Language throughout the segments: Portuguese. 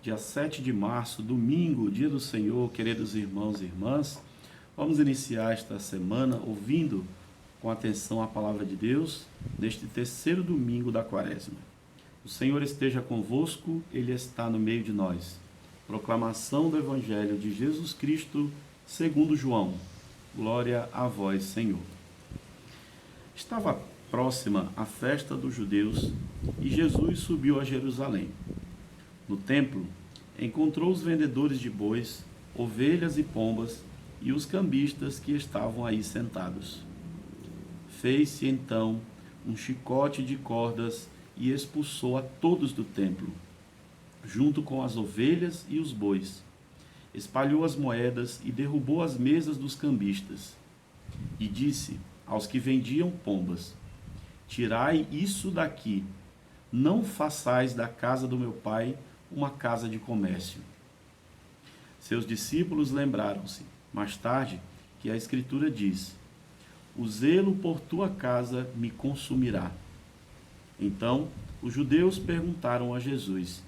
dia 7 de março, domingo, dia do Senhor, queridos irmãos e irmãs. Vamos iniciar esta semana ouvindo com atenção a palavra de Deus, neste terceiro domingo da quaresma. O Senhor esteja convosco, Ele está no meio de nós. Proclamação do Evangelho de Jesus Cristo, segundo João. Glória a vós, Senhor. Estava próxima a festa dos judeus e Jesus subiu a Jerusalém. No templo, encontrou os vendedores de bois, ovelhas e pombas e os cambistas que estavam aí sentados. Fez-se então um chicote de cordas e expulsou a todos do templo, junto com as ovelhas e os bois. Espalhou as moedas e derrubou as mesas dos cambistas. E disse aos que vendiam pombas: tirai isso daqui, não façais da casa do meu pai uma casa de comércio. Seus discípulos lembraram-se, mais tarde, que a Escritura diz: o zelo por tua casa me consumirá. Então, os judeus perguntaram a Jesus: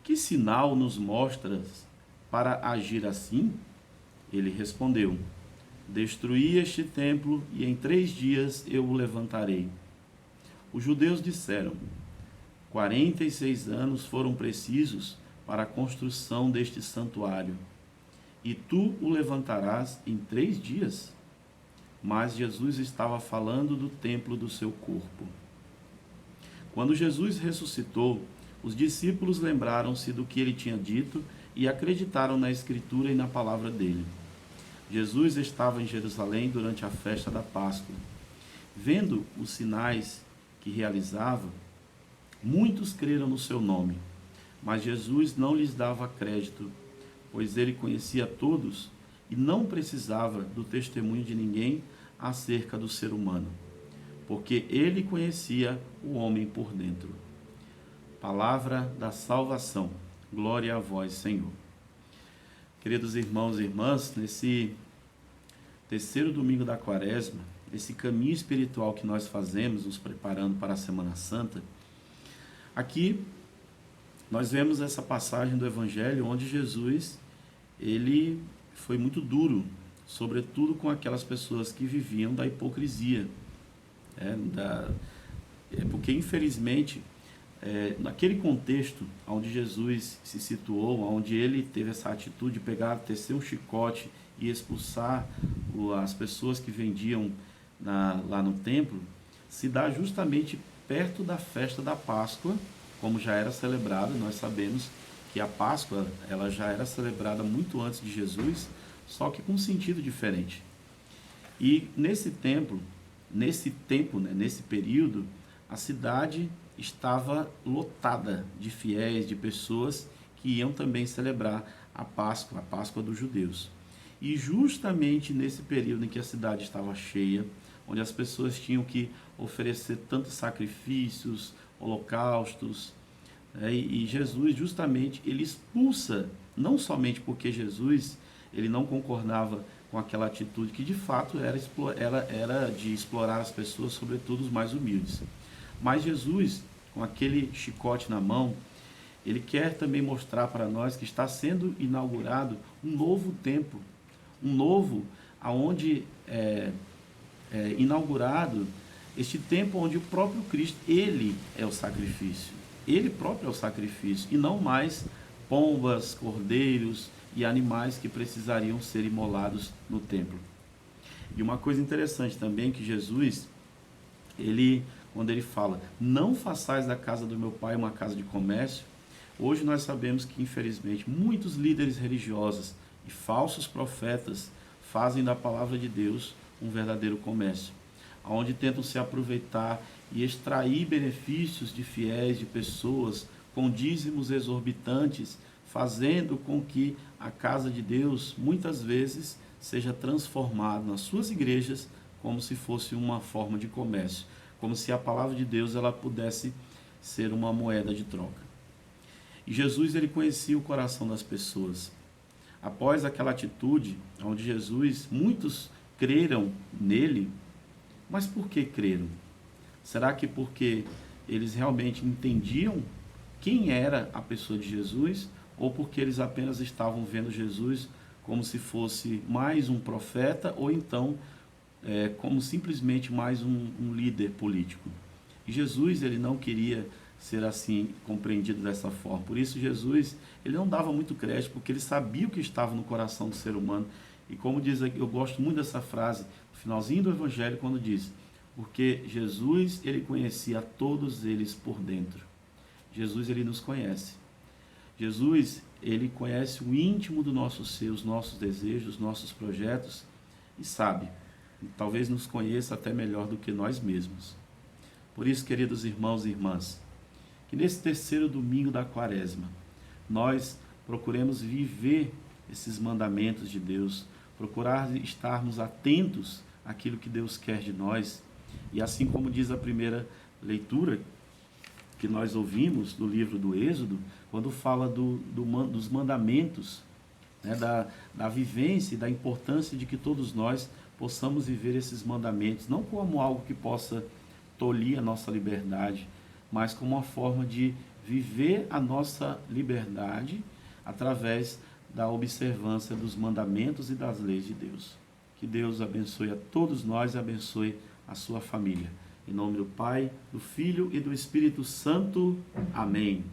que sinal nos mostras para agir assim? Ele respondeu: destruí este templo e em 3 dias eu o levantarei. Os judeus disseram: 46 anos foram precisos para a construção deste santuário, e tu o levantarás em 3 dias? Mas Jesus estava falando do templo do seu corpo. Quando Jesus ressuscitou, os discípulos lembraram-se do que ele tinha dito e acreditaram na Escritura e na palavra dele. Jesus estava em Jerusalém durante a festa da Páscoa. Vendo os sinais que realizava, muitos creram no seu nome, mas Jesus não lhes dava crédito, pois ele conhecia todos e não precisava do testemunho de ninguém acerca do ser humano, porque ele conhecia o homem por dentro. Palavra da salvação. Glória a vós, Senhor. Queridos irmãos e irmãs, nesse terceiro domingo da quaresma, esse caminho espiritual que nós fazemos, nos preparando para a Semana Santa, aqui nós vemos essa passagem do Evangelho onde Jesus, ele foi muito duro, sobretudo com aquelas pessoas que viviam da hipocrisia. Porque, infelizmente, naquele contexto onde Jesus se situou, onde ele teve essa atitude de pegar, tecer um chicote e expulsar as pessoas que vendiam lá no templo, se dá justamente perto da festa da Páscoa, como já era celebrada. Nós sabemos que a Páscoa ela já era celebrada muito antes de Jesus, só que com um sentido diferente. E nesse período, a cidade estava lotada de fiéis, de pessoas que iam também celebrar a Páscoa dos judeus. E justamente nesse período em que a cidade estava cheia, onde as pessoas tinham que oferecer tantos sacrifícios, holocaustos, e Jesus justamente ele expulsa, não somente porque Jesus ele não concordava com aquela atitude que de fato era de explorar as pessoas, sobretudo os mais humildes, mas Jesus, com aquele chicote na mão, ele quer também mostrar para nós que está sendo inaugurado um novo templo, aonde inaugurado este templo onde o próprio Cristo, ele é o sacrifício, ele próprio é o sacrifício, e não mais pombas, cordeiros e animais que precisariam ser imolados no templo. E uma coisa interessante também que Jesus, quando ele fala, não façais da casa do meu pai uma casa de comércio, hoje nós sabemos que, infelizmente, muitos líderes religiosos e falsos profetas fazem da palavra de Deus um verdadeiro comércio, onde tentam se aproveitar e extrair benefícios de fiéis, de pessoas, com dízimos exorbitantes, fazendo com que a casa de Deus, muitas vezes, seja transformada nas suas igrejas como se fosse uma forma de comércio, como se a palavra de Deus ela pudesse ser uma moeda de troca. E Jesus ele conhecia o coração das pessoas. Após aquela atitude, onde Jesus, muitos creram nele, mas por que creram? Será que porque eles realmente entendiam quem era a pessoa de Jesus? ou porque eles apenas estavam vendo Jesus como se fosse mais um profeta, ou então como simplesmente mais um líder político. E Jesus, ele não queria ser assim compreendido dessa forma. Por isso Jesus, ele não dava muito crédito, porque ele sabia o que estava no coração do ser humano. E como diz aqui, eu gosto muito dessa frase, no finalzinho do Evangelho, quando diz: porque Jesus, ele conhecia todos eles por dentro. Jesus, ele nos conhece. Jesus, ele conhece o íntimo do nosso ser, os nossos desejos, os nossos projetos, e sabe, e talvez nos conheça até melhor do que nós mesmos. Por isso, queridos irmãos e irmãs, que nesse terceiro domingo da Quaresma, nós procuremos viver esses mandamentos de Deus, procurar estarmos atentos àquilo que Deus quer de nós. E assim como diz a primeira leitura que nós ouvimos do livro do Êxodo, quando fala dos mandamentos, né, da vivência e da importância de que todos nós possamos viver esses mandamentos, não como algo que possa tolir a nossa liberdade, mas como uma forma de viver a nossa liberdade através da observância dos mandamentos e das leis de Deus. Que Deus abençoe a todos nós e abençoe a sua família. Em nome do Pai, do Filho e do Espírito Santo. Amém.